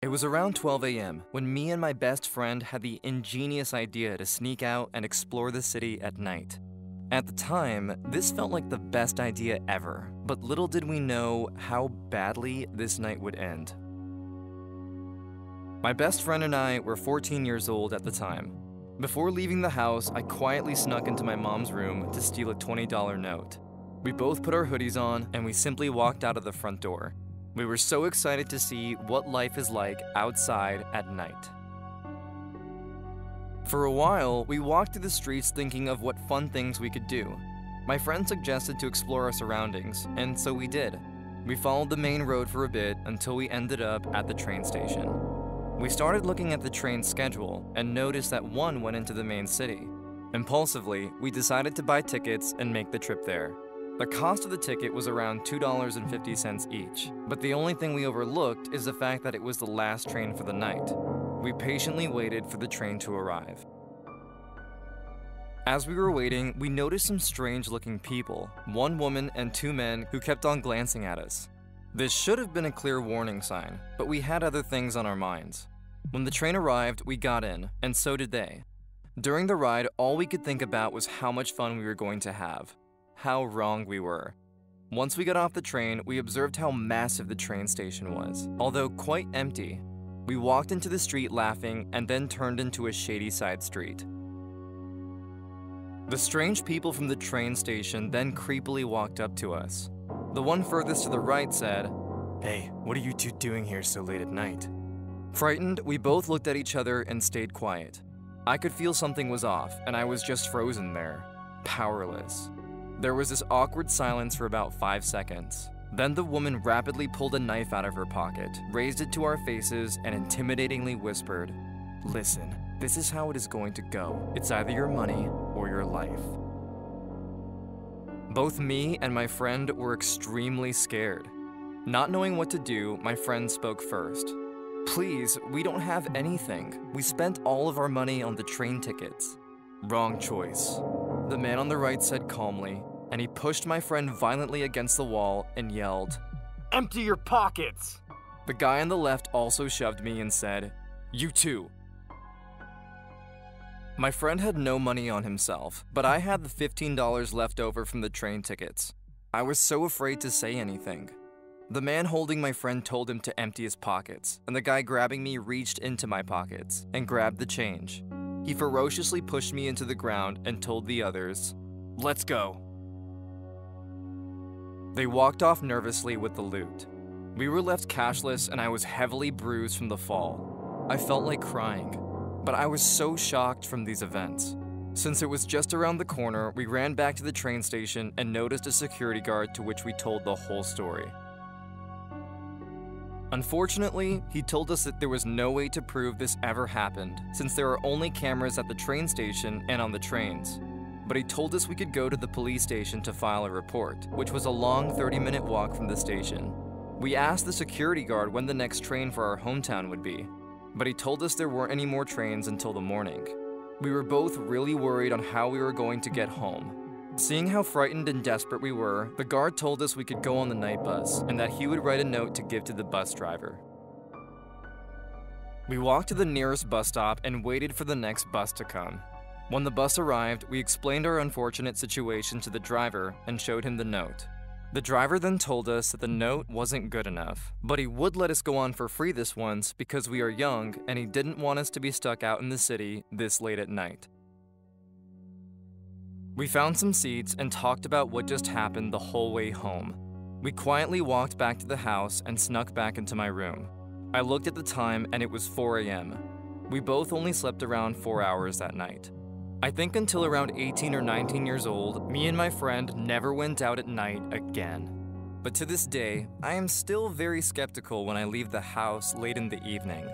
It was around 12 a.m. when me and my best friend had the ingenious idea to sneak out and explore the city at night. At the time, this felt like the best idea ever, but little did we know how badly this night would end. My best friend and I were 14 years old at the time. Before leaving the house, I quietly snuck into my mom's room to steal a $20 note. We both put our hoodies on and we simply walked out of the front door. We were so excited to see what life is like outside at night. For a while, we walked through the streets thinking of what fun things we could do. My friend suggested to explore our surroundings, and so we did. We followed the main road for a bit until we ended up at the train station. We started looking at the train schedule and noticed that one went into the main city. Impulsively, we decided to buy tickets and make the trip there. The cost of the ticket was around $2.50 each, but the only thing we overlooked is the fact that it was the last train for the night. We patiently waited for the train to arrive. As we were waiting, we noticed some strange-looking people, one woman and two men who kept on glancing at us. This should have been a clear warning sign, but we had other things on our minds. When the train arrived, we got in, and so did they. During the ride, all we could think about was how much fun we were going to have. How wrong we were. Once we got off the train, we observed how massive the train station was, although quite empty. We walked into the street laughing and then turned into a shady side street. The strange people from the train station then creepily walked up to us. The one furthest to the right said, "Hey, what are you two doing here so late at night?" Frightened, we both looked at each other and stayed quiet. I could feel something was off, and I was just frozen there, powerless. There was this awkward silence for about 5 seconds. Then the woman rapidly pulled a knife out of her pocket, raised it to our faces, and intimidatingly whispered, "Listen, this is how it is going to go. It's either your money or your life." Both me and my friend were extremely scared. Not knowing what to do, my friend spoke first. "Please, we don't have anything. We spent all of our money on the train tickets." "Wrong choice," the man on the right said calmly, and he pushed my friend violently against the wall and yelled, "Empty your pockets!" The guy on the left also shoved me and said, "You too." My friend had no money on himself, but I had the $15 left over from the train tickets. I was so afraid to say anything. The man holding my friend told him to empty his pockets, and the guy grabbing me reached into my pockets and grabbed the change. He ferociously pushed me into the ground and told the others, "Let's go." They walked off nervously with the loot. We were left cashless and I was heavily bruised from the fall. I felt like crying, but I was so shocked from these events. Since it was just around the corner, we ran back to the train station and noticed a security guard, to which we told the whole story. Unfortunately, he told us that there was no way to prove this ever happened, since there are only cameras at the train station and on the trains. But he told us we could go to the police station to file a report, which was a long 30-minute walk from the station. We asked the security guard when the next train for our hometown would be, but he told us there weren't any more trains until the morning. We were both really worried on how we were going to get home. Seeing how frightened and desperate we were, the guard told us we could go on the night bus and that he would write a note to give to the bus driver. We walked to the nearest bus stop and waited for the next bus to come. When the bus arrived, we explained our unfortunate situation to the driver and showed him the note. The driver then told us that the note wasn't good enough, but he would let us go on for free this once because we are young and he didn't want us to be stuck out in the city this late at night. We found some seats and talked about what just happened the whole way home. We quietly walked back to the house and snuck back into my room. I looked at the time and it was 4 a.m. We both only slept around 4 hours that night. I think until around 18 or 19 years old, me and my friend never went out at night again. But to this day, I am still very skeptical when I leave the house late in the evening.